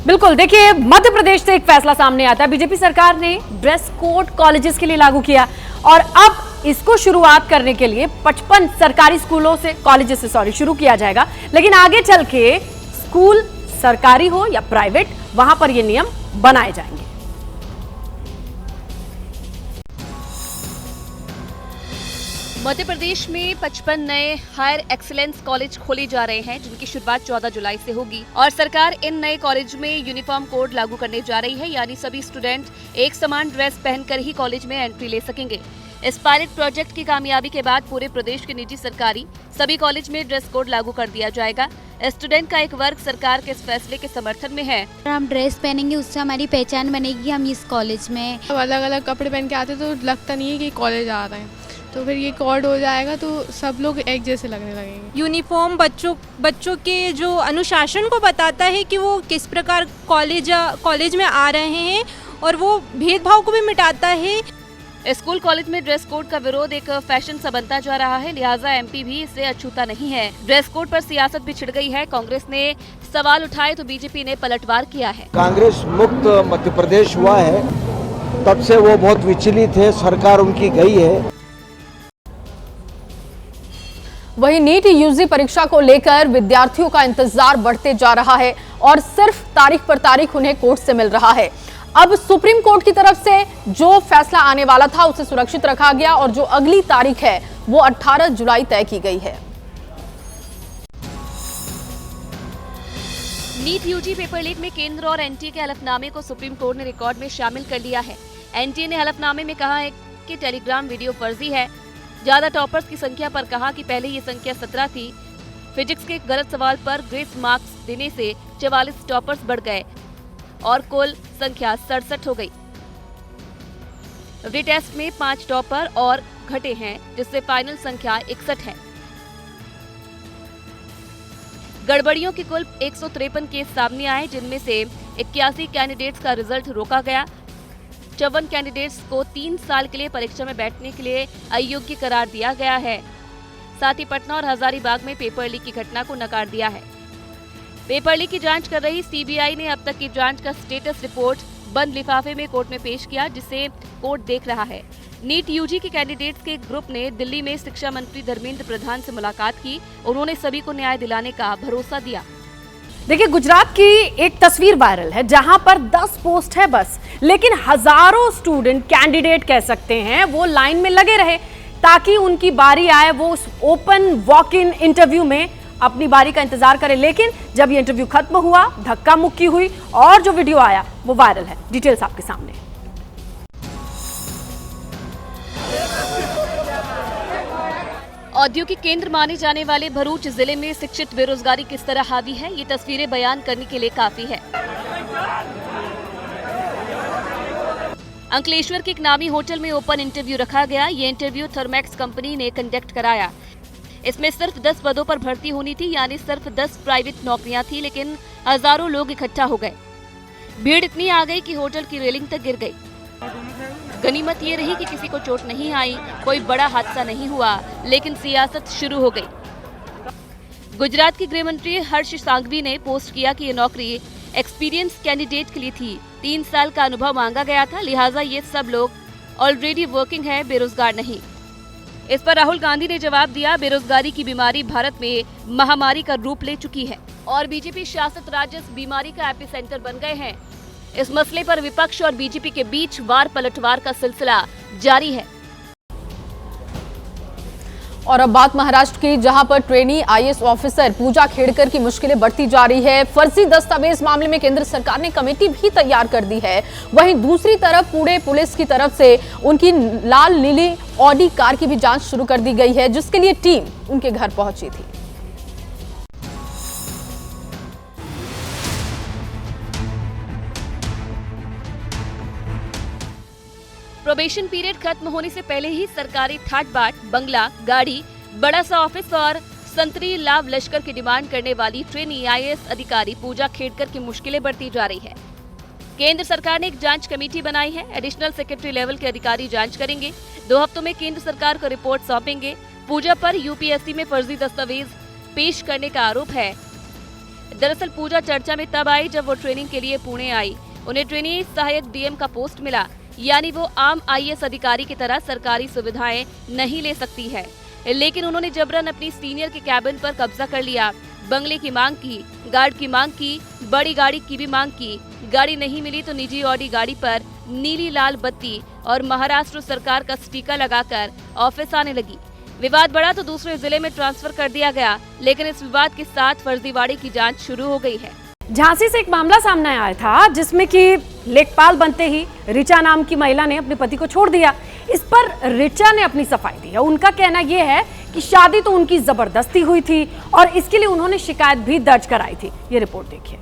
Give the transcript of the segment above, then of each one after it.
बिल्कुल, देखिए मध्य प्रदेश से एक फैसला सामने आता है। बीजेपी सरकार ने ड्रेस कोड कॉलेजेस के लिए लागू किया और अब इसको शुरुआत करने के लिए 55 सरकारी स्कूलों से कॉलेजेस से शुरू किया जाएगा। लेकिन आगे चल के स्कूल सरकारी हो या प्राइवेट, वहां पर ये नियम बनाए जाएंगे। मध्य प्रदेश में 55 नए हायर एक्सीलेंस कॉलेज खोले जा रहे हैं, जिनकी शुरुआत 14 जुलाई से होगी और सरकार इन नए कॉलेज में यूनिफॉर्म कोड लागू करने जा रही है, यानी सभी स्टूडेंट एक समान ड्रेस पहनकर ही कॉलेज में एंट्री ले सकेंगे। इस पायलट प्रोजेक्ट की कामयाबी के बाद पूरे प्रदेश के निजी सरकारी सभी कॉलेज में ड्रेस कोड लागू कर दिया जाएगा। स्टूडेंट का एक वर्ग सरकार के इस फैसले के समर्थन में है। हम ड्रेस पहनेंगे उससे हमारी पहचान बनेगी, हम इस कॉलेज में अलग अलग कपड़े पहन के आते तो लगता नहीं है कि कॉलेज आ रहे हैं, तो फिर ये कोड हो जाएगा तो सब लोग एक जैसे लगने लगेंगे। यूनिफॉर्म बच्चों के जो अनुशासन को बताता है कि वो किस प्रकार कॉलेज में आ रहे हैं और वो भेदभाव को भी मिटाता है। स्कूल कॉलेज में ड्रेस कोड का विरोध एक फैशन सा बनता जा रहा है, लिहाजा एमपी भी इससे अछूता नहीं है। ड्रेस कोड पर सियासत भी छिड़ गई है। कांग्रेस ने सवाल उठाए तो बीजेपी ने पलटवार किया है। कांग्रेस मुक्त मध्य प्रदेश हुआ है, तब से वो बहुत विचलित है, सरकार उनकी गई है। वहीं नीट यूजी परीक्षा को लेकर विद्यार्थियों का इंतजार बढ़ते जा रहा है और सिर्फ तारीख पर तारीख उन्हें कोर्ट से मिल रहा है। अब सुप्रीम कोर्ट की तरफ से जो फैसला आने वाला था उसे सुरक्षित रखा गया और जो अगली तारीख है वो 18 जुलाई तय की गई है। नीट यूजी पेपर लीक में केंद्र और एनटीए के हलफनामे को सुप्रीम कोर्ट ने रिकॉर्ड में शामिल कर लिया है। एनटीए ने हलफनामे में कहा है कि टेलीग्राम वीडियो फर्जी है। ज्यादा टॉपर्स की संख्या पर कहा कि पहले ये संख्या 17 थी। फिजिक्स के गलत सवाल पर ग्रेस मार्क्स देने से 44 टॉपर्स बढ़ गए और कुल संख्या 67 हो गई। रीटेस्ट में 5 टॉपर और घटे हैं, जिससे फाइनल संख्या 61 है। गड़बड़ियों के कुल 153 केस सामने आए, जिनमें से 81 कैंडिडेट्स का रिजल्ट रोका गया। 54 कैंडिडेट्स को 3 साल के लिए परीक्षा में बैठने के लिए अयोग्य करार दिया गया है। साथ ही पटना और हजारीबाग में पेपर लीक की घटना को नकार दिया है। पेपर लीक की जांच कर रही सीबीआई ने अब तक की जांच का स्टेटस रिपोर्ट बंद लिफाफे में कोर्ट में पेश किया, जिसे कोर्ट देख रहा है। नीट यूजी के कैंडिडेट्स के एक ग्रुप ने दिल्ली में शिक्षा मंत्री धर्मेंद्र प्रधान से मुलाकात की। उन्होंने सभी को न्याय दिलाने का भरोसा दिया। देखिए, गुजरात की एक तस्वीर वायरल है जहां पर 10 पोस्ट है बस, लेकिन हजारों स्टूडेंट, कैंडिडेट कह सकते हैं, वो लाइन में लगे रहे ताकि उनकी बारी आए, वो उस ओपन वॉक इन इंटरव्यू में अपनी बारी का इंतजार करें। लेकिन जब ये इंटरव्यू खत्म हुआ, धक्का मुक्की हुई और जो वीडियो आया वो वायरल है। डिटेल्स आपके सामने। औद्योगिक केंद्र माने जाने वाले भरूच जिले में शिक्षित बेरोजगारी किस तरह हावी है, ये तस्वीरें बयान करने के लिए काफी है। अंकलेश्वर के एक नामी होटल में ओपन इंटरव्यू रखा गया। ये इंटरव्यू थर्मैक्स कंपनी ने कंडक्ट कराया। इसमें सिर्फ 10 पदों पर भर्ती होनी थी, यानी सिर्फ 10 प्राइवेट नौकरियां थी, लेकिन हजारों लोग इकट्ठा हो गए। भीड़ इतनी आ गई कि होटल की रेलिंग तक गिर गई। गनीमत ये रही कि किसी को चोट नहीं आई, कोई बड़ा हादसा नहीं हुआ, लेकिन सियासत शुरू हो गई। गुजरात के गृह मंत्री हर्ष सांघवी ने पोस्ट किया कि ये नौकरी एक्सपीरियंस कैंडिडेट के लिए थी। 3 साल का अनुभव मांगा गया था, लिहाजा ये सब लोग ऑलरेडी वर्किंग है, बेरोजगार नहीं। इस पर राहुल गांधी ने जवाब दिया, बेरोजगारी की बीमारी भारत में महामारी का रूप ले चुकी है और बीजेपी शासित राज्य इस बीमारी का एपिसेंटर बन गए हैं। इस मसले पर विपक्ष और बीजेपी के बीच वार पलटवार का सिलसिला जारी है। और अब बात महाराष्ट्र की, जहां पर ट्रेनी आईएएस ऑफिसर पूजा खेड़कर की मुश्किलें बढ़ती जा रही है। फर्जी दस्तावेज मामले में केंद्र सरकार ने कमेटी भी तैयार कर दी है। वहीं दूसरी तरफ पुणे पुलिस की तरफ से उनकी लाल नीली ऑडी कार की भी जांच शुरू कर दी गई है, जिसके लिए टीम उनके घर पहुंची थी। प्रोबेशन पीरियड खत्म होने से पहले ही सरकारी ठाट बाट, बंगला, गाड़ी, बड़ा सा ऑफिस और संतरी लाभ लश्कर की डिमांड करने वाली ट्रेनी आईएएस अधिकारी पूजा खेड़कर की मुश्किलें बढ़ती जा रही है। केंद्र सरकार ने एक जांच कमेटी बनाई है। एडिशनल सेक्रेटरी लेवल के अधिकारी जांच करेंगे। 2 हफ्तों में केंद्र सरकार को रिपोर्ट सौंपेंगे। पूजा पर यूपीएससी में फर्जी दस्तावेज पेश करने का आरोप है। दरअसल पूजा चर्चा में तब आई जब वो ट्रेनिंग के लिए पुणे आई। उन्हें ट्रेनी सहायक डीएम का पोस्ट मिला, यानी वो आम आईएएस अधिकारी की तरह सरकारी सुविधाएं नहीं ले सकती है। लेकिन उन्होंने जबरन अपनी सीनियर के कैबिन पर कब्जा कर लिया। बंगले की मांग की, गार्ड की मांग की, बड़ी गाड़ी की भी मांग की। गाड़ी नहीं मिली तो निजी ऑडी गाड़ी पर नीली लाल बत्ती और महाराष्ट्र सरकार का स्टिकर लगाकर ऑफिस आने लगी। विवाद बढ़ा तो दूसरे जिले में ट्रांसफर कर दिया गया, लेकिन इस विवाद के साथ फर्जीवाड़े की जांच शुरू हो गई है। झांसी से एक मामला सामने आया था जिसमें कि लेखपाल बनते ही ऋचा नाम की महिला ने अपने पति को छोड़ दिया। इस पर ऋचा ने अपनी सफाई दी है। उनका कहना यह है कि शादी तो उनकी जबरदस्ती हुई थी और इसके लिए उन्होंने शिकायत भी दर्ज कराई थी। ये रिपोर्ट देखिए।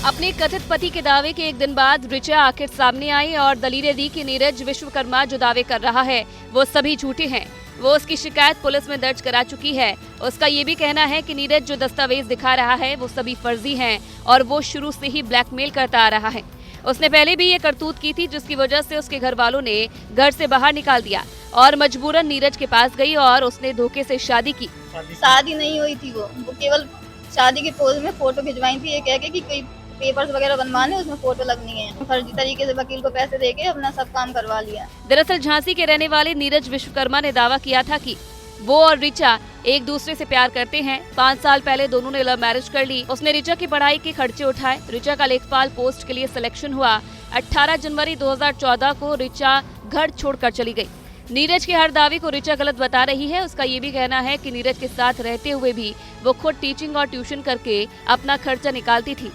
अपने कथित पति के दावे के एक दिन बाद ऋचा आखिर सामने आई और दलीलें दी कि नीरज विश्वकर्मा जो दावे कर रहा है वो सभी झूठे हैं। वो उसकी शिकायत पुलिस में दर्ज करा चुकी है। उसका ये भी कहना है कि नीरज जो दस्तावेज दिखा रहा है वो सभी फर्जी हैं और वो शुरू से ही ब्लैकमेल करता आ रहा है। उसने पहले भी ये करतूत की थी, जिसकी वजह से उसके घर वालों ने घर से बाहर निकाल दिया और मजबूरन नीरज के पास गई और उसने धोखे से शादी की। शादी नहीं हुई थी, वो केवल शादी के पोज में फोटो खिंचवाई थी, ये कह के कि कोई पेपर्स वगैरह बनवाने, उसमें फोटो लगनी है। फर्जी तरीके से वकील को पैसे देके अपना सब काम करवा लिया। दरअसल झांसी के रहने वाले नीरज विश्वकर्मा ने दावा किया था कि वो और ऋचा एक दूसरे से प्यार करते हैं। 5 साल पहले दोनों ने लव मैरिज कर ली। उसने ऋचा की पढ़ाई के खर्चे उठाए। ऋचा का लेखपाल पोस्ट के लिए सिलेक्शन हुआ। 18 जनवरी 2014 को ऋचा घर छोड़कर चली गई। नीरज के हर दावे को ऋचा गलत बता रही है। उसका ये भी कहना है कि नीरज के साथ रहते हुए भी वो खुद टीचिंग और ट्यूशन करके अपना खर्चा निकालती थी।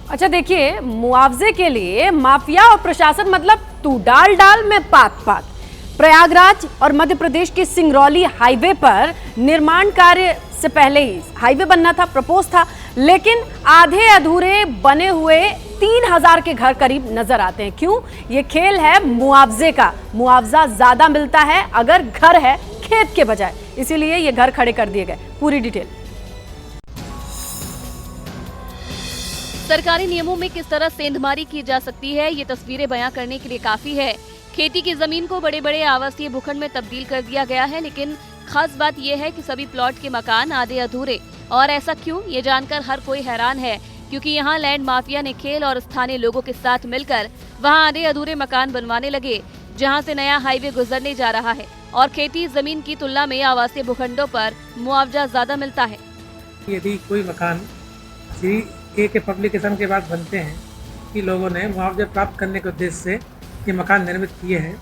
अच्छा देखिए, मुआवजे के लिए माफिया और प्रशासन, मतलब तू डाल डाल में पात पात। प्रयागराज और मध्य प्रदेश के सिंगरौली हाईवे पर निर्माण कार्य से पहले ही हाईवे बनना था, प्रपोज था, लेकिन आधे अधूरे बने हुए 3000 के घर करीब नजर आते हैं। क्यों? ये खेल है मुआवजे का। मुआवजा ज्यादा मिलता है अगर घर है खेत के बजाय, इसीलिए ये घर खड़े कर दिए गए। पूरी डिटेल। सरकारी नियमों में किस तरह सेंधमारी की जा सकती है, ये तस्वीरें बयां करने के लिए काफी है। खेती की जमीन को बड़े बड़े आवासीय भूखंड में तब्दील कर दिया गया है, लेकिन खास बात यह है कि सभी प्लॉट के मकान आधे अधूरे। और ऐसा क्यों, ये जानकर हर कोई हैरान है, क्योंकि यहाँ लैंड माफिया ने खेल और स्थानीय लोगों के साथ मिलकर वहाँ आधे अधूरे मकान बनवाने लगे, जहाँ से नया हाईवे गुजरने जा रहा है। और खेती जमीन की तुलना में आवासीय भूखंडों पर मुआवजा ज्यादा मिलता है। यदि कोई मकान के पब्लिकेशन के बाद बनते हैं कि लोगों ने मुआवजा प्राप्त करने के उद्देश्य से ये मकान निर्मित किए हैं,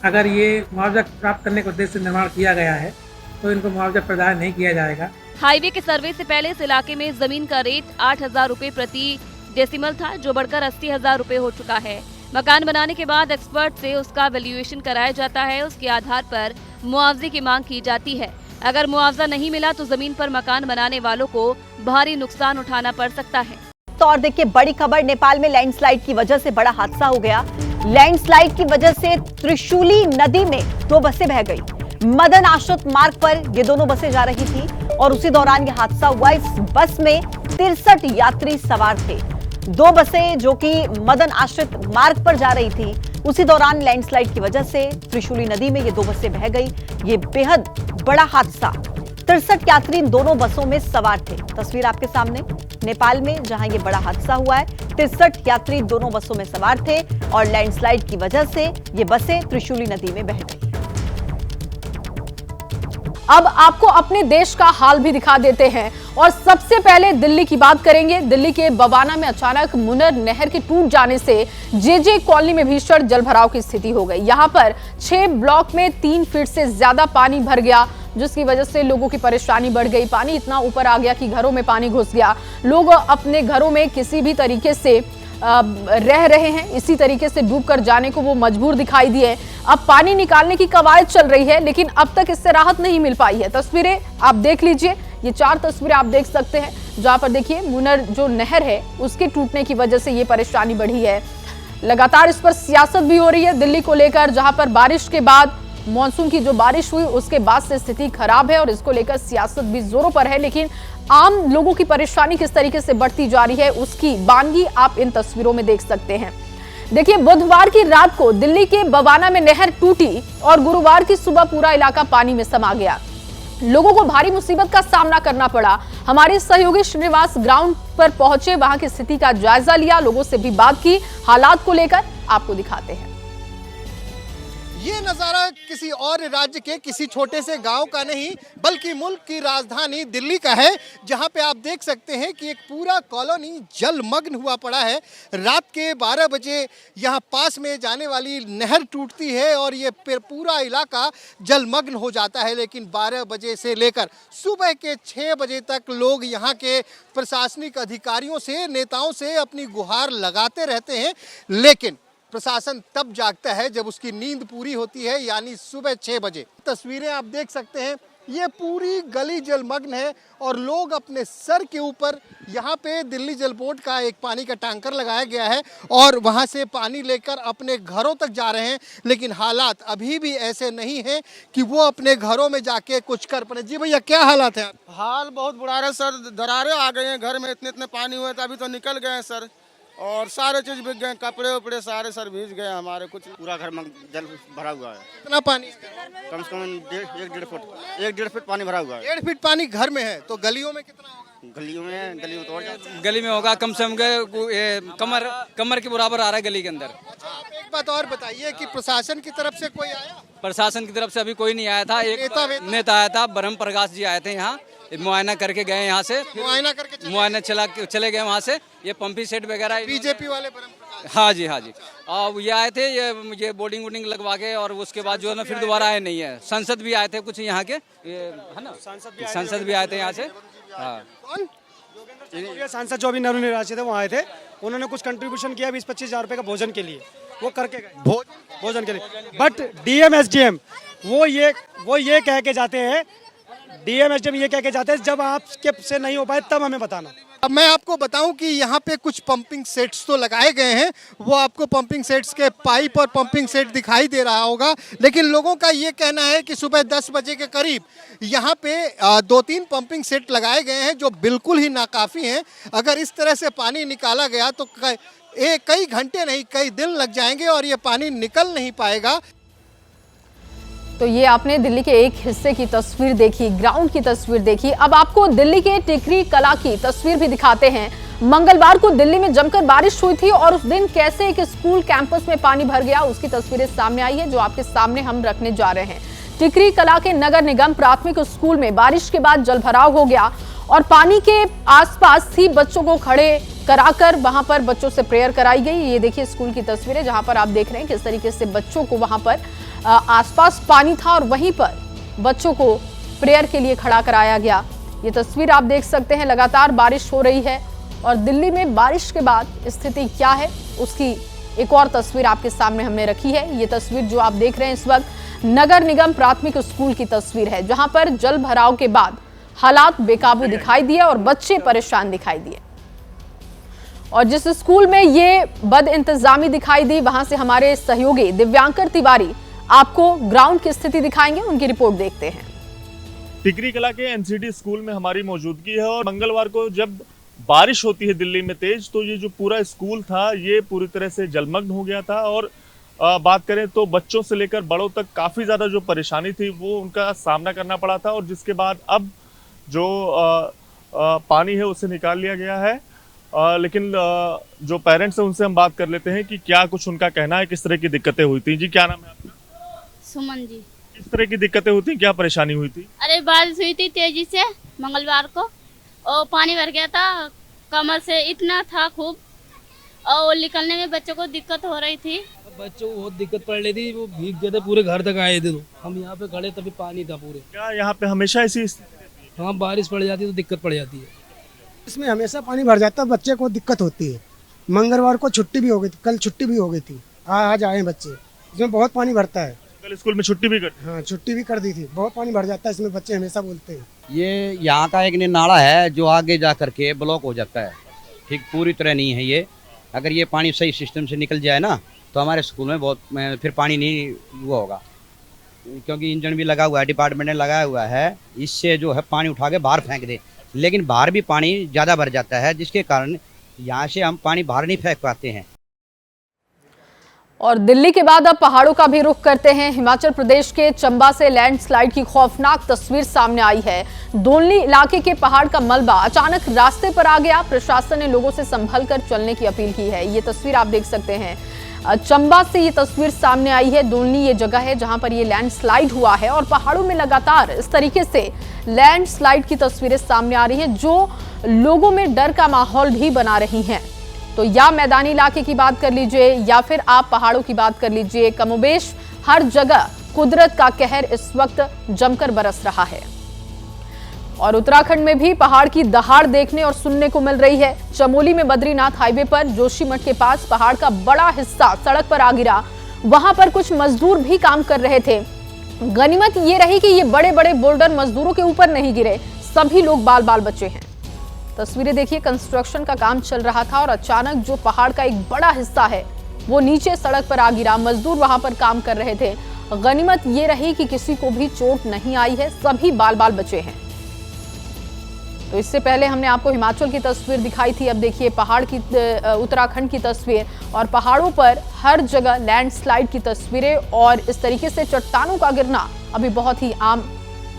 अगर ये मुआवजा प्राप्त करने के उद्देश्य से निर्माण किया गया है तो इनको मुआवजा प्रदान नहीं किया जाएगा। हाईवे के सर्वे से पहले इस इलाके में जमीन का रेट 8000 रुपए प्रति डेसिमल था, जो बढ़कर 80,000 रुपए हो चुका है। मकान बनाने के बाद एक्सपर्ट से उसका वैल्यूएशन कराया जाता है। उसके आधार पर मुआवजे की मांग की जाती है। अगर मुआवजा नहीं मिला तो जमीन पर मकान बनाने वालों को भारी नुकसान उठाना पड़ सकता है। तो और देखिए, बड़ी खबर, नेपाल में लैंडस्लाइड की वजह से बड़ा हादसा हो गया। लैंडस्लाइड की वजह से त्रिशूली नदी में 2 बसें बह गई। मदन आश्रित मार्ग पर ये दोनों बसें जा रही थी और उसी दौरान ये हादसा हुआ। इस बस में 63 यात्री सवार थे। 2 बसें जो कि मदन आश्रित मार्ग पर जा रही थी, उसी दौरान लैंडस्लाइड की वजह से त्रिशूली नदी में ये 2 बसें बह गई। ये बेहद बड़ा हादसा। 63 यात्री इन दोनों बसों में सवार थे। तस्वीर आपके सामने, नेपाल में जहां ये बड़ा हादसा हुआ है। 63 यात्री दोनों बसों में सवार थे और लैंडस्लाइड की वजह से ये बसें त्रिशूली नदी में बह गई। अब आपको अपने देश का हाल भी दिखा देते हैं और सबसे पहले दिल्ली की बात करेंगे। दिल्ली के बवाना में अचानक मुनर नहर के टूट जाने से जेजे कॉलोनी में भीषण जलभराव की स्थिति हो गई। यहां पर 6 ब्लॉक में 3 फीट से ज्यादा पानी भर गया, जिसकी वजह से लोगों की परेशानी बढ़ गई। पानी इतना ऊपर आ गया कि घरों में पानी घुस गया। लोग अपने घरों में किसी भी तरीके से रह रहे हैं, इसी तरीके से डूबकर जाने को वो मजबूर दिखाई दिए। अब पानी निकालने की कवायद चल रही है, लेकिन अब तक इससे राहत नहीं मिल पाई है। तस्वीरें आप देख लीजिए, ये 4 तस्वीरें आप देख सकते हैं, जहां पर देखिए मुनर जो नहर है उसके टूटने की वजह से ये परेशानी बढ़ी है। लगातार इस पर सियासत भी हो रही है दिल्ली को लेकर, जहां पर बारिश के बाद, मॉनसून की जो बारिश हुई उसके बाद से स्थिति खराब है और इसको लेकर सियासत भी जोरों पर है। लेकिन आम लोगों की परेशानी किस तरीके से बढ़ती जा रही है उसकी बानगी आप इन तस्वीरों में देख सकते हैं। देखिए, बुधवार की रात को दिल्ली के बवाना में नहर टूटी और गुरुवार की सुबह पूरा इलाका पानी में समा गया। लोगों को भारी मुसीबत का सामना करना पड़ा। हमारे सहयोगी श्रीनिवास ग्राउंड पर पहुंचे, वहां की स्थिति का जायजा लिया, लोगों से भी बात की। हालात को लेकर आपको दिखाते हैं। ये नज़ारा किसी और राज्य के किसी छोटे से गांव का नहीं बल्कि मुल्क की राजधानी दिल्ली का है, जहां पे आप देख सकते हैं कि एक पूरा कॉलोनी जलमग्न हुआ पड़ा है। रात के 12 बजे यहां पास में जाने वाली नहर टूटती है और ये पूरा इलाका जलमग्न हो जाता है। लेकिन 12 बजे से लेकर सुबह के 6 बजे तक लोग यहाँ के प्रशासनिक अधिकारियों से, नेताओं से अपनी गुहार लगाते रहते हैं। लेकिन प्रशासन तब जागता है जब उसकी नींद पूरी होती है, यानी सुबह 6 बजे। तस्वीरें आप देख सकते हैं, ये पूरी गली जलमग्न है और लोग अपने सर के ऊपर यहाँ पे दिल्ली जल बोर्ड का एक पानी का टैंकर लगाया गया है और वहाँ से पानी लेकर अपने घरों तक जा रहे हैं। लेकिन हालात अभी भी ऐसे नहीं हैं कि वो अपने घरों में जाके कुछ कर पाए। जी भैया, क्या हालात है? हाल बहुत बुरा है सर, दरारें आ गए हैं घर में, इतने पानी हुए थे, अभी तो निकल गए हैं सर, और सारे चीज बिक गए, कपड़े उपड़े सारे सर भीज गए हमारे, कुछ पूरा घर में जल भरा हुआ है। कितना पानी? कम से कम 1.5 फुट पानी भरा हुआ है। 1.5 फीट पानी घर में है, तो गलियों में कितना होगा? गलियों में तो और गली में होगा कम से कम कमर के बराबर आ रहा है गली के अंदर। आप एक बात और बताइए कि प्रशासन की तरफ से कोई आया? प्रशासन की तरफ से अभी कोई नहीं आया था। एक नेता आया था, ब्रह्म प्रकाश जी आए थे, यहाँ मुआयना करके गए, यहाँ से मुआयना चले गए वहाँ से। ये पंपी सेट वगैरह बीजेपी वाले हाँ जी और ये आए थे, ये बोर्डिंग वोडिंग लगवा के, और उसके बाद जो है ना फिर दोबारा आए नहीं है। संसद भी आए थे कुछ यहाँ के, है ना, संसद भी आए थे यहाँ से। हाँ, सांसद जो अभी नवनिर्वाचित थे वो आए थे, उन्होंने कुछ कंट्रीब्यूशन किया 20-25 हज़ार रुपये का भोजन के लिए, वो करके गए भोजन के लिए। बट डीएम एसडीएम वो ये कह के जाते हैं, डीएम एसडीएम ये कह के जाते हैं जब आपके से नहीं हो पाए तब हमें बताना। अब मैं आपको बताऊं कि यहाँ पे कुछ पंपिंग सेट्स तो लगाए गए हैं, वो आपको पंपिंग सेट्स के पाइप और पंपिंग सेट दिखाई दे रहा होगा। लेकिन लोगों का ये कहना है कि सुबह 10 बजे के करीब यहाँ पे 2-3 पंपिंग सेट लगाए गए हैं जो बिल्कुल ही नाकाफ़ी हैं। अगर इस तरह से पानी निकाला गया तो कई घंटे नहीं कई दिन लग जाएंगे और ये पानी निकल नहीं पाएगा। तो ये आपने दिल्ली के एक हिस्से की तस्वीर देखी, ग्राउंड की तस्वीर देखी। अब आपको दिल्ली के टिकरी कला की तस्वीर भी दिखाते हैं। मंगलवार को दिल्ली में जमकर बारिश हुई थी और उस दिन कैसे एक स्कूल कैंपस में पानी भर गया, उसकी तस्वीरें सामने आई है, जो आपके सामने हम रखने जा रहे हैं। टिकरी कला के नगर निगम प्राथमिक स्कूल में बारिश के बाद जलभराव हो गया और पानी के आसपास ही बच्चों को खड़े कराकर वहां पर बच्चों से प्रेयर कराई गई। ये देखिए स्कूल की तस्वीरें, जहां पर आप देख रहे हैं किस तरीके से बच्चों को वहां पर आसपास पानी था और वहीं पर बच्चों को प्रेयर के लिए खड़ा कराया गया। ये तस्वीर आप देख सकते हैं, लगातार बारिश हो रही है और दिल्ली में बारिश के बाद स्थिति क्या है उसकी एक और तस्वीर आपके सामने हमने रखी है। ये तस्वीर जो आप देख रहे हैं इस वक्त नगर निगम प्राथमिक स्कूल की तस्वीर है, जहां पर जल भराव के बाद हालात बेकाबू दिखाई दिए और बच्चे परेशान दिखाई दिए। और जिस स्कूल में ये बद इंतजामी दिखाई दी, वहां से हमारे सहयोगी दिव्यांकर तिवारी आपको ग्राउंड की स्थिति दिखाएंगे, उनकी रिपोर्ट देखते हैं। टिकरी कला के एनसीडी स्कूल में हमारी मौजूदगी है और मंगलवार को जब बारिश होती है दिल्ली में तेज, तो ये जो पूरा स्कूल था ये पूरी तरह से जलमग्न हो गया था। और बात करें तो बच्चों से लेकर बड़ों तक काफ़ी ज़्यादा जो परेशानी थी वो उनका सामना करना पड़ा था। और जिसके बाद अब जो पानी है उसे निकाल लिया गया है। लेकिन जो पेरेंट्स हैं उनसे हम बात कर लेते हैं कि क्या कुछ उनका कहना है, किस तरह की दिक्कतें हुई थी। जी, क्या नाम है आपका? सुमन जी। किस तरह की दिक्कतें हुई थी, क्या परेशानी हुई थी? अरे बारिश हुई थी तेजी से मंगलवार को और पानी भर गया था, कमर से इतना था खूब, और निकलने में बच्चों को दिक्कत हो रही थी। बच्चों को बहुत दिक्कत पड़ रही थी, वो भीग गए थे, पूरे घर तक आए थे। तो हम यहाँ पे खड़े तभी पानी था पूरे। क्या यहाँ पे हमेशा ऐसी? हाँ, बारिश पड़ जाती है तो दिक्कत पड़ जाती है। इसमें हमेशा पानी भर जाता है, बच्चे को दिक्कत होती है। मंगलवार को छुट्टी भी हो गई थी, कल छुट्टी भी हो गई थी, आज आए बच्चे। इसमें बहुत पानी भरता है। कल स्कूल में छुट्टी भी कर? हाँ, छुट्टी भी कर दी थी। बहुत पानी भर जाता है इसमें, बच्चे हमेशा बोलते हैं। ये यहाँ का एक नाला है जो आगे जा करके ब्लॉक हो जाता है, ठीक पूरी तरह नहीं है ये। अगर ये पानी सही सिस्टम से निकल जाए ना तो हमारे स्कूल में बहुत फिर पानी नहीं हुआ होगा, क्योंकि इंजन भी लगा हुआ है, डिपार्टमेंट ने लगाया हुआ है, इससे जो है पानी उठा के बाहर फेंक दे। लेकिन बाहर भी पानी ज़्यादा भर जाता है, जिसके कारण यहाँ से हम पानी बाहर नहीं फेंक पाते हैं। और दिल्ली के बाद अब पहाड़ों का भी रुख करते हैं। हिमाचल प्रदेश के चंबा से लैंडस्लाइड की खौफनाक तस्वीर सामने आई है। दोलनी इलाके के पहाड़ का मलबा अचानक रास्ते पर आ गया। प्रशासन ने लोगों से संभल कर चलने की अपील की है। ये तस्वीर आप देख सकते हैं, चंबा से ये तस्वीर सामने आई है। दोलनी ये जगह है जहां पर ये लैंडस्लाइड हुआ है और पहाड़ों में लगातार इस तरीके से लैंडस्लाइड की तस्वीरें सामने आ रही हैं जो लोगों में डर का माहौल भी बना रही हैं। तो या मैदानी इलाके की बात कर लीजिए या फिर आप पहाड़ों की बात कर लीजिए, कमोबेश हर जगह कुदरत का कहर इस वक्त जमकर बरस रहा है। और उत्तराखंड में भी पहाड़ की दहाड़ देखने और सुनने को मिल रही है। चमोली में बद्रीनाथ हाईवे पर जोशीमठ के पास पहाड़ का बड़ा हिस्सा सड़क पर आ गिरा। वहां पर कुछ मजदूर भी काम कर रहे थे। गनीमत ये रही कि ये बड़े बड़े बोल्डर मजदूरों के ऊपर नहीं गिरे, सभी लोग बाल बाल बचे हैं। तस्वीरें देखिए, कंस्ट्रक्शन का काम चल रहा था और अचानक जो पहाड़ का एक बड़ा हिस्सा है वो नीचे सड़क पर आ गिरा। मजदूर वहां पर काम कर रहे थे। गनीमत ये रही कि किसी को भी चोट नहीं आई है, सभी बाल बाल बचे हैं। तो इससे पहले हमने आपको हिमाचल की तस्वीर दिखाई थी। अब देखिए पहाड़ की उत्तराखंड की तस्वीर और पहाड़ों पर हर जगह लैंडस्लाइड की तस्वीरें और इस तरीके से चट्टानों का गिरना अभी बहुत ही आम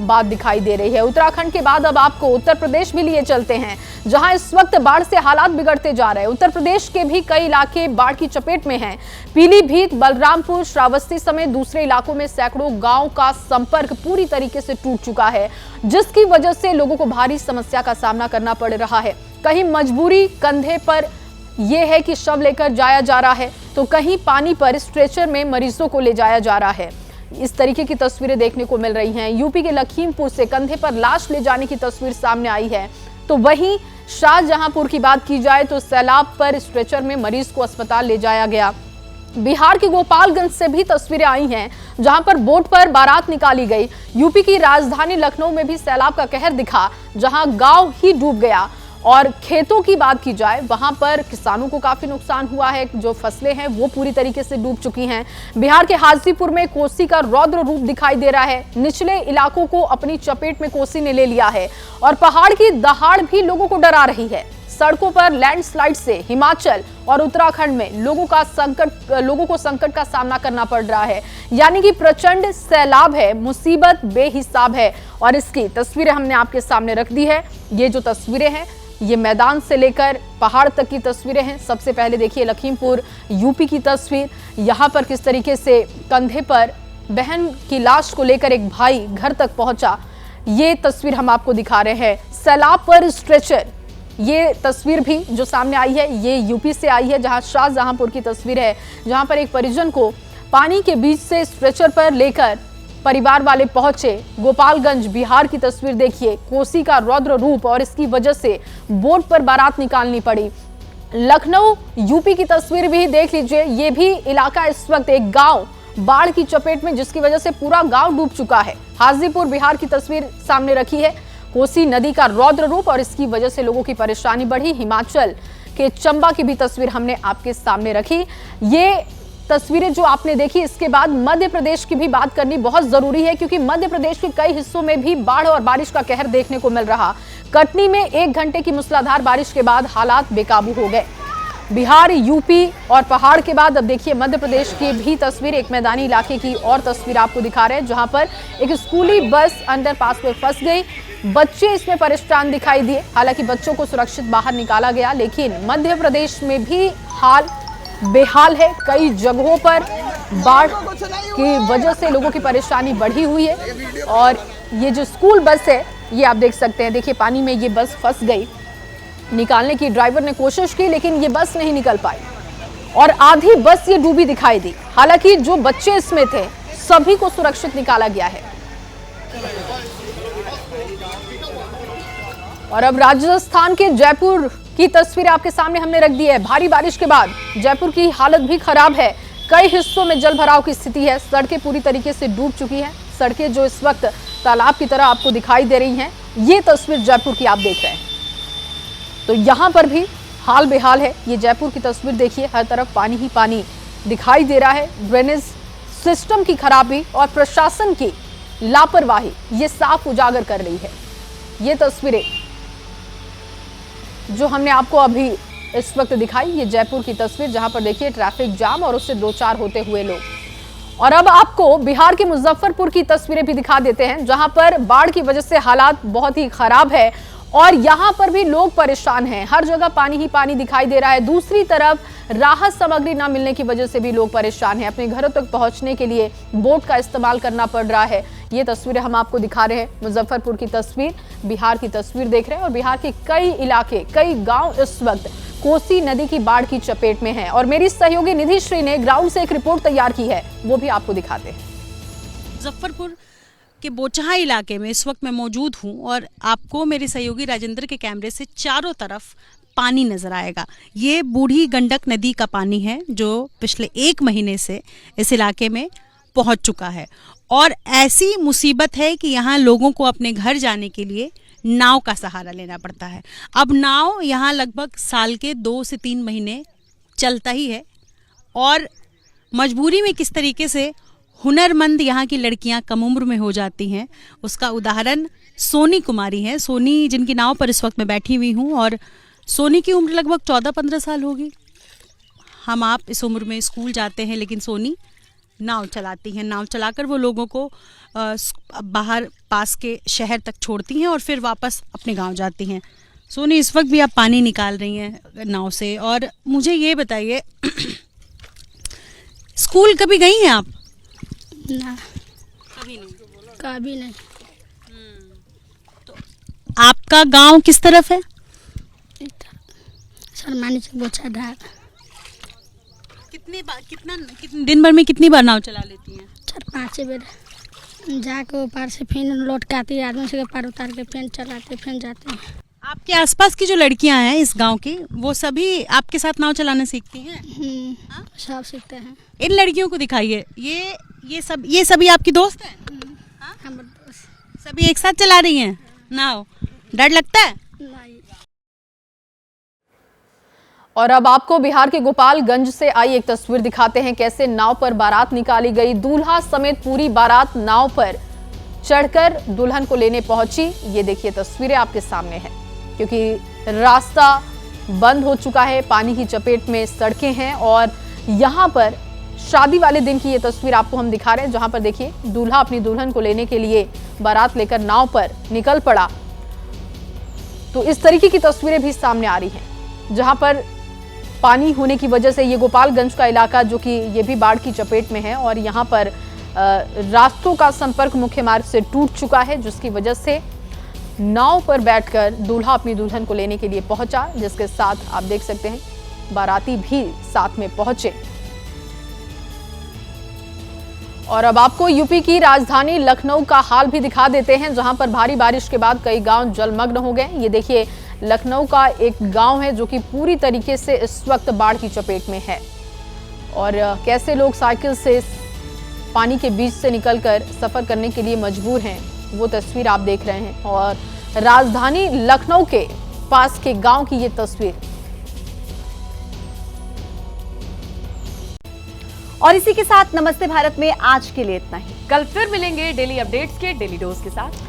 बात दिखाई दे रही है। उत्तराखंड के बाद अब आपको उत्तर प्रदेश भी लिए चलते हैं जहां इस वक्त बाढ़ से हालात बिगड़ते जा रहे हैं। उत्तर प्रदेश के भी कई इलाके बाढ़ की चपेट में हैं। पीलीभीत, बलरामपुर, श्रावस्ती समेत दूसरे इलाकों में सैकड़ों गांव का संपर्क पूरी तरीके से टूट चुका है, जिसकी वजह से लोगों को भारी समस्या का सामना करना पड़ रहा है। कहीं मजबूरी कंधे पर यह है कि शव लेकर जाया जा रहा है तो कहीं पानी पर स्ट्रेचर में मरीजों को ले जाया जा रहा है। इस तरीके की तस्वीरें देखने को मिल रही हैं। यूपी के लखीमपुर से कंधे पर लाश ले जाने की तस्वीर सामने आई है। तो वहीं शाहजहांपुर की बात की जाए तो सैलाब पर स्ट्रेचर में मरीज को अस्पताल ले जाया गया। बिहार के गोपालगंज से भी तस्वीरें आई हैं जहां पर बोट पर बारात निकाली गई। यूपी की राजधानी लखनऊ में भी सैलाब का कहर दिखा, जहां गांव ही डूब गया। और खेतों की बात की जाए वहां पर किसानों को काफी नुकसान हुआ है, जो फसलें हैं वो पूरी तरीके से डूब चुकी हैं। बिहार के हाजीपुर में कोसी का रौद्र रूप दिखाई दे रहा है। निचले इलाकों को अपनी चपेट में कोसी ने ले लिया है और पहाड़ की दहाड़ भी लोगों को डरा रही है। सड़कों पर लैंडस्लाइड से हिमाचल और उत्तराखंड में लोगों को संकट का सामना करना पड़ रहा है। यानी कि प्रचंड सैलाब है, मुसीबत बेहिसाब है। और इसकी तस्वीरें हमने आपके सामने रख दी है। ये जो तस्वीरें हैं ये मैदान से लेकर पहाड़ तक की तस्वीरें हैं। सबसे पहले देखिए लखीमपुर यूपी की तस्वीर। यहाँ पर किस तरीके से कंधे पर बहन की लाश को लेकर एक भाई घर तक पहुंचा, ये तस्वीर हम आपको दिखा रहे हैं। सैलाब पर स्ट्रेचर, ये तस्वीर भी जो सामने आई है ये यूपी से आई है, जहां शाहजहांपुर की तस्वीर है, जहां पर एक परिजन को पानी के बीच से स्ट्रेचर पर लेकर परिवार वाले पहुंचे। गोपालगंज बिहार की तस्वीर देखिए, कोसी का रौद्र रूप और इसकी वजह से बोट पर बारात निकालनी पड़ी। लखनऊ यूपी की तस्वीर भी देख लीजिए, ये भी इलाका इस वक्त एक गांव बाढ़ की चपेट में, जिसकी वजह से पूरा गांव डूब चुका है। हाजीपुर बिहार की तस्वीर सामने रखी है, कोसी नदी का रौद्र रूप और इसकी वजह से लोगों की परेशानी बढ़ी। हिमाचल के चंबा की भी तस्वीर हमने आपके सामने रखी। ये तस्वीरें जो आपने देखी, इसके बाद मध्य प्रदेश की भी बात करनी बहुत जरूरी है, क्योंकि मध्य प्रदेश के कई हिस्सों में भी बाढ़ और बारिश का कहर देखने को मिल रहा। कटनी में 1 घंटे की मूसलाधार बारिश के बाद हालात बेकाबू हो गए। बिहार, यूपी और पहाड़ के बाद अब देखिए मध्य प्रदेश की भी तस्वीर। एक मैदानी इलाके की और तस्वीर आपको दिखा रहे हैं, जहां पर एक स्कूली बस अंडरपास में फंस गई। बच्चे इसमें परेशान दिखाई दिए। हालांकि बच्चों को सुरक्षित बाहर निकाला गया, लेकिन मध्य प्रदेश में भी हाल बेहाल है। कई जगहों पर बाढ़ की वजह से लोगों की परेशानी बढ़ी हुई है। और ये जो स्कूल बस है ये आप देख सकते हैं, देखिए पानी में ये बस फंस गई। निकालने की ड्राइवर ने कोशिश की लेकिन ये बस नहीं निकल पाई और आधी बस ये डूबी दिखाई दी। हालांकि जो बच्चे इसमें थे सभी को सुरक्षित निकाला गया है। और अब राजस्थान के जयपुर की तस्वीर आपके सामने हमने रख दी है। भारी बारिश के बाद जयपुर की हालत भी खराब है। कई हिस्सों में जल भराव की स्थिति है। सड़कें पूरी तरीके से डूब चुकी हैं। सड़कें जो इस वक्त तालाब की तरह आपको दिखाई दे रही हैं। ये तस्वीर जयपुर की आप देख रहे हैं, तो यहाँ पर भी हाल बेहाल है। ये जयपुर की तस्वीर देखिए, हर तरफ पानी ही पानी दिखाई दे रहा है। ड्रेनेज सिस्टम की खराबी और प्रशासन की लापरवाही ये साफ उजागर कर रही है। ये तस्वीरें जो हमने आपको अभी इस वक्त दिखाई, ये जयपुर की तस्वीर जहां पर देखिए ट्रैफिक जाम और उससे दो चार होते हुए लोग। और अब आपको बिहार के मुजफ्फरपुर की तस्वीरें भी दिखा देते हैं, जहां पर बाढ़ की वजह से हालात बहुत ही खराब है और यहां पर भी लोग परेशान हैं। हर जगह पानी ही पानी दिखाई दे रहा है। दूसरी तरफ राहत सामग्री न मिलने की वजह से भी लोग परेशान हैं। अपने घरों तक पहुंचने के लिए बोट का इस्तेमाल करना पड़ रहा है। ये तस्वीरें हम आपको दिखा रहे हैं, मुजफ्फरपुर की तस्वीर, बिहार की तस्वीर देख रहे हैं। और बिहार के कई इलाके, कई गांव इस वक्त कोसी नदी की बाढ़ की चपेट में हैं। और मेरी सहयोगी निधि श्री ने ग्राउंड से एक रिपोर्ट तैयार की है, वो भी आपको दिखाते हैं। मुजफ्फरपुर के बोचहा इलाके में इस वक्त मैं मौजूद हूं और आपको मेरे सहयोगी राजेंद्र के कैमरे से चारों तरफ पानी नजर आएगा। ये बूढ़ी गंडक नदी का पानी है जो पिछले 1 महीने से इस इलाके में पहुंच चुका है और ऐसी मुसीबत है कि यहाँ लोगों को अपने घर जाने के लिए नाव का सहारा लेना पड़ता है। अब नाव यहाँ लगभग साल के 2 से 3 महीने चलता ही है और मजबूरी में किस तरीके से हुनरमंद यहाँ की लड़कियाँ कम उम्र में हो जाती हैं, उसका उदाहरण सोनी कुमारी है। सोनी जिनकी नाव पर इस वक्त मैं बैठी हुई हूँ और सोनी की उम्र लगभग 14-15 साल होगी। हम आप इस उम्र में स्कूल जाते हैं लेकिन सोनी नाव चलाती हैं। नाव चलाकर वो लोगों को बाहर पास के शहर तक छोड़ती हैं और फिर वापस अपने गांव जाती हैं। सोनी इस वक्त भी आप पानी निकाल रही हैं नाव से और मुझे ये बताइए स्कूल कभी गई हैं आप? ना, कभी नहीं। कभी नहीं। तो आपका गांव किस तरफ है? शर्मानी से बोचा ढाक। कितने दिन भर में कितनी बार नाव चला लेती हैं? 4-5 बार जाके ऊपर से फिर लौट के आती है, आदमी से पार उतार के फिर चलाते फिर जाते हैं। आपके आसपास की जो लड़कियां हैं इस गांव की, वो सभी आपके साथ नाव चलाना सीखती हैं? सब सीखते हैं। इन लड़कियों को दिखाइए, ये सभी आपकी दोस्त हैं? हमारे दोस्त सभी एक साथ चला रही हैं नाव? डर लगता है? नहीं। और अब आपको बिहार के गोपालगंज से आई एक तस्वीर दिखाते हैं, कैसे नाव पर बारात निकाली गई। दूल्हा समेत पूरी बारात नाव पर चढ़कर दुल्हन को लेने पहुंची। ये देखिए तस्वीरें आपके सामने हैं, क्योंकि रास्ता बंद हो चुका है, पानी की चपेट में सड़कें हैं। और यहाँ पर शादी वाले दिन की ये तस्वीर आपको हम दिखा रहे हैं, जहां पर देखिए दूल्हा अपनी दुल्हन को लेने के लिए बारात लेकर नाव पर निकल पड़ा। तो इस तरीके की तस्वीरें भी सामने आ रही हैं, जहां पर पानी होने की वजह से ये गोपालगंज का इलाका जो कि ये भी बाढ़ की चपेट में है और यहाँ पर रास्तों का संपर्क मुख्य मार्ग से टूट चुका है, जिसकी वजह से नाव पर बैठकर दूल्हा अपनी दुल्हन को लेने के लिए पहुंचा, जिसके साथ आप देख सकते हैं बाराती भी साथ में पहुंचे। और अब आपको यूपी की राजधानी लखनऊ का हाल भी दिखा देते हैं, जहां पर भारी बारिश के बाद कई गांव जलमग्न हो गए। ये देखिए लखनऊ का एक गांव है जो कि पूरी तरीके से इस वक्त बाढ़ की चपेट में है और कैसे लोग साइकिल से पानी के बीच से निकलकर सफर करने के लिए मजबूर हैं, वो तस्वीर आप देख रहे हैं। और राजधानी लखनऊ के पास के गांव की ये तस्वीर। और इसी के साथ नमस्ते भारत में आज के लिए इतना ही। कल फिर मिलेंगे डेली अपडेट्स के डेली डोज के साथ।